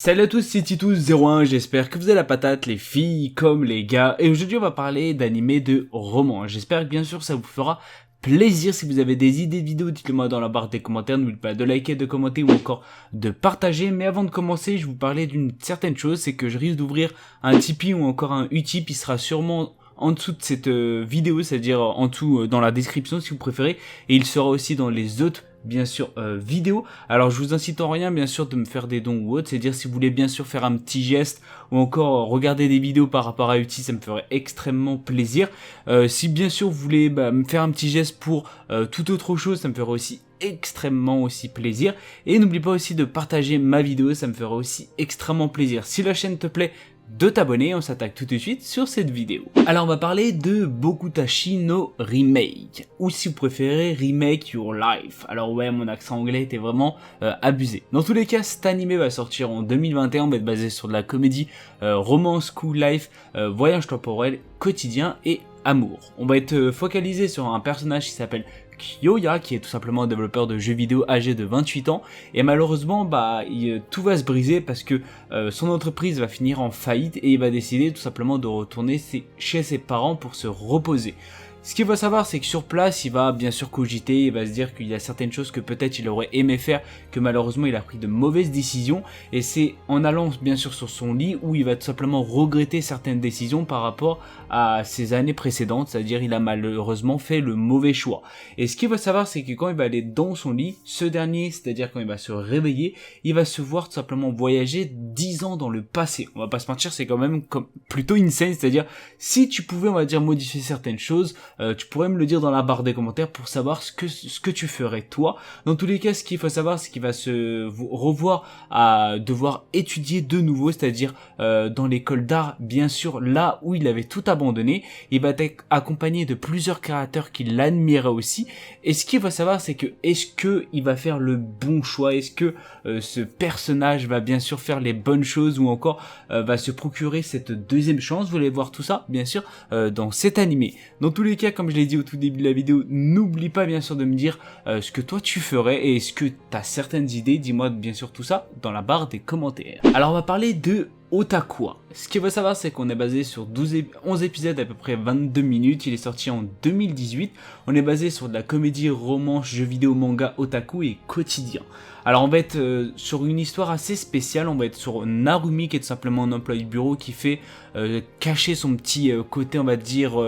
Salut à tous, c'est Titus01, j'espère que vous avez la patate, les filles comme les gars, et aujourd'hui on va parler d'animé de romans. J'espère que bien sûr ça vous fera plaisir. Si vous avez des idées de vidéos, dites-le moi dans la barre des commentaires, n'oubliez pas de liker, de commenter ou encore de partager. Mais avant de commencer, je vais vous parler d'une certaine chose, c'est que je risque d'ouvrir un Tipeee ou encore un Utip, il sera sûrement en dessous de cette vidéo, c'est-à-dire en dessous dans la description si vous préférez, et il sera aussi dans les autres bien sûr vidéo. Alors je vous incite en rien bien sûr de me faire des dons ou autre, c'est-à-dire si vous voulez bien sûr faire un petit geste ou encore regarder des vidéos par rapport à Uti, ça me ferait extrêmement plaisir. Si bien sûr vous voulez me faire un petit geste pour toute autre chose, ça me ferait aussi extrêmement aussi plaisir. Et n'oublie pas aussi de partager ma vidéo, ça me ferait aussi extrêmement plaisir. Si la chaîne te plaît, de t'abonner, on s'attaque tout de suite sur cette vidéo. Alors on va parler de Bokutashi no Remake, ou si vous préférez Remake Your Life. Alors ouais, mon accent anglais était vraiment abusé. Dans tous les cas, cet animé va sortir en 2021, on va être basé sur de la comédie, romance, school life, voyage temporel, quotidien et amour. On va être focalisé sur un personnage qui s'appelle Kyoya, qui est tout simplement un développeur de jeux vidéo âgé de 28 ans, et malheureusement tout va se briser parce que son entreprise va finir en faillite et il va décider tout simplement de retourner chez ses parents pour se reposer. Ce qu'il faut savoir, c'est que sur place, il va bien sûr cogiter, il va se dire qu'il y a certaines choses que peut-être il aurait aimé faire, que malheureusement il a pris de mauvaises décisions, et c'est en allant bien sûr sur son lit où il va tout simplement regretter certaines décisions par rapport à ses années précédentes, c'est-à-dire il a malheureusement fait le mauvais choix. Et ce qu'il faut savoir, c'est que quand il va aller dans son lit, ce dernier, c'est-à-dire quand il va se réveiller, il va se voir tout simplement voyager 10 ans dans le passé. On va pas se mentir, c'est quand même plutôt insane, c'est-à-dire si tu pouvais, on va dire, modifier certaines choses, tu pourrais me le dire dans la barre des commentaires pour savoir ce que tu ferais toi. Dans tous les cas, ce qu'il faut savoir, c'est qu'il va se revoir à devoir étudier de nouveau, c'est-à-dire dans l'école d'art, bien sûr, là où il avait tout abandonné. Il va être accompagné de plusieurs créateurs qui l'admiraient aussi. Et ce qu'il faut savoir, c'est que est-ce que il va faire le bon choix? Est-ce que ce personnage va bien sûr faire les bonnes choses ou encore va se procurer cette deuxième chance? Vous allez voir tout ça, bien sûr, dans cet animé. Dans tous les cas, comme je l'ai dit au tout début de la vidéo, n'oublie pas bien sûr de me dire ce que toi tu ferais et est-ce que tu as certaines idées. Dis-moi bien sûr tout ça dans la barre des commentaires. Alors on va parler de Otakua. Ce qu'il faut savoir, c'est qu'on est basé sur 11 épisodes à peu près 22 minutes. Il est sorti en 2018. On est basé sur de la comédie, romance, jeux vidéo, manga, otaku et quotidien. Alors on va être sur une histoire assez spéciale. On va être sur Narumi, qui est tout simplement un employé de bureau qui fait cacher son petit côté, on va dire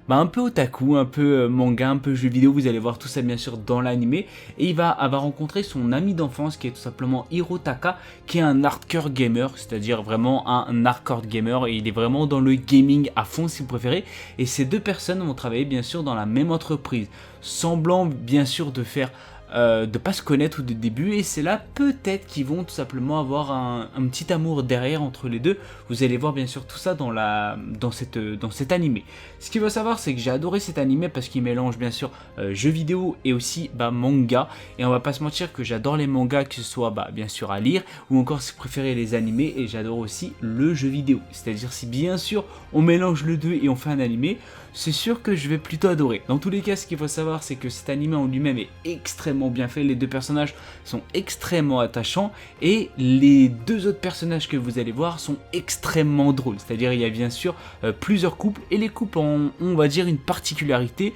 un peu otaku, un peu manga, un peu jeux vidéo. Vous allez voir tout ça bien sûr dans l'animé. Et il va rencontrer son ami d'enfance qui est tout simplement Hirotaka, qui est un hardcore gamer, c'est-à-dire vraiment un hardcore gamer, et il est vraiment dans le gaming à fond si vous préférez. Et ces deux personnes vont travailler bien sûr dans la même entreprise, semblant bien sûr de faire de pas se connaître au début, et c'est là peut-être qu'ils vont tout simplement avoir un petit amour derrière entre les deux. Vous allez voir bien sûr tout ça dans cet animé. Ce qu'il faut savoir, c'est que j'ai adoré cet animé parce qu'il mélange bien sûr jeux vidéo et aussi manga, et on va pas se mentir que j'adore les mangas, que ce soit bien sûr à lire ou encore si vous préférez les animés, et j'adore aussi le jeu vidéo. C'est-à-dire si bien sûr on mélange le deux et on fait un animé, c'est sûr que je vais plutôt adorer. Dans tous les cas, ce qu'il faut savoir, c'est que cet animé en lui-même est extrêmement bien fait. Les deux personnages sont extrêmement attachants et les deux autres personnages que vous allez voir sont extrêmement drôles. C'est-à-dire il y a bien sûr plusieurs couples, et les couples ont, on va dire, une particularité,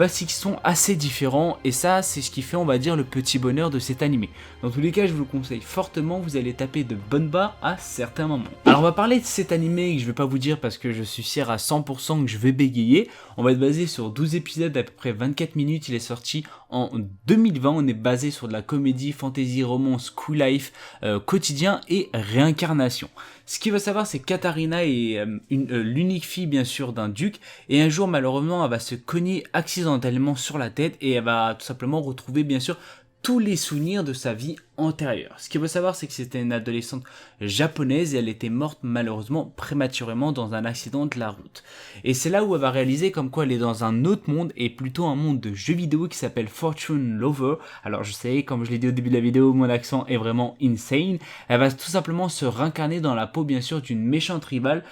c'est qu'ils sont assez différents, et ça c'est ce qui fait, on va dire, le petit bonheur de cet animé. Dans tous les cas, je vous le conseille fortement, vous allez taper de bonnes barres à certains moments. Alors on va parler de cet animé que je vais pas vous dire parce que je suis sûr à 100% que je vais bégayer. On va être basé sur 12 épisodes d'à peu près 24 minutes, il est sorti en 2020, on est basé sur de la comédie, fantasy, romance, school life, quotidien et réincarnation. Ce qu'il faut savoir, c'est que Katarina est l'unique fille bien sûr d'un duc, et un jour malheureusement elle va se cogner accidentellement sur la tête et elle va tout simplement retrouver bien sûr tous les souvenirs de sa vie antérieure. Ce qu'il faut savoir, c'est que c'était une adolescente japonaise et elle était morte malheureusement prématurément dans un accident de la route. Et c'est là où elle va réaliser comme quoi elle est dans un autre monde, et plutôt un monde de jeux vidéo qui s'appelle Fortune Lover. Alors je sais, comme je l'ai dit au début de la vidéo, mon accent est vraiment insane. Elle va tout simplement se réincarner dans la peau bien sûr d'une méchante rivale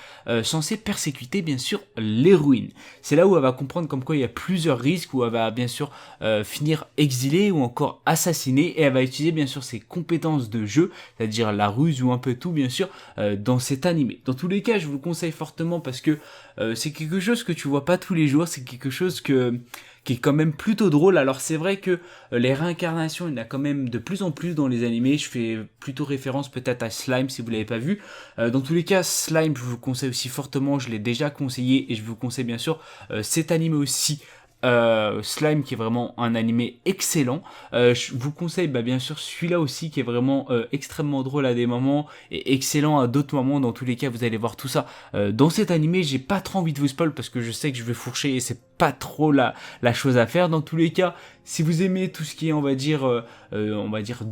censée persécuter bien sûr l'héroïne. C'est là où elle va comprendre comme quoi il y a plusieurs risques, où elle va bien sûr finir exilée ou encore assassinée, et elle va utiliser bien sûr ses ses compétences de jeu, c'est-à-dire la ruse ou un peu tout bien sûr, dans cet animé. Dans tous les cas, je vous le conseille fortement parce que c'est quelque chose que tu vois pas tous les jours, c'est quelque chose qui est quand même plutôt drôle. Alors c'est vrai que les réincarnations, il y en a quand même de plus en plus dans les animés. Je fais plutôt référence peut-être à Slime si vous l'avez pas vu. Dans tous les cas, Slime, je vous conseille aussi fortement, je l'ai déjà conseillé et je vous conseille bien sûr cet animé aussi. Slime qui est vraiment un animé excellent. Je vous conseille bien sûr celui-là aussi qui est vraiment extrêmement drôle à des moments et excellent à d'autres moments. Dans tous les cas, vous allez voir tout ça dans cet animé. J'ai pas trop envie de vous spoil parce que je sais que je vais fourcher et c'est pas trop la chose à faire. Dans tous les cas, si vous aimez tout ce qui est on va dire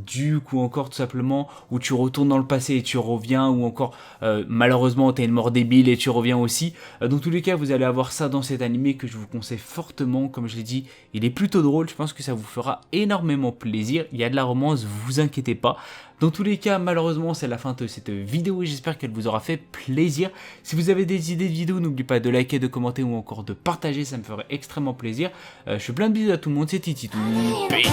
Duke ou encore tout simplement où tu retournes dans le passé et tu reviens, ou encore malheureusement t'as une mort débile et tu reviens aussi, dans tous les cas vous allez avoir ça dans cet animé que je vous conseille fortement. Comme je l'ai dit, il est plutôt drôle, je pense que ça vous fera énormément plaisir. Il y a de la romance, vous inquiétez pas. Dans tous les cas, malheureusement, c'est la fin de cette vidéo et j'espère qu'elle vous aura fait plaisir. Si vous avez des idées de vidéos, n'oubliez pas de liker, de commenter ou encore de partager, ça me ferait extrêmement plaisir. Je fais plein de bisous à tout le monde, c'est Titi. Peace.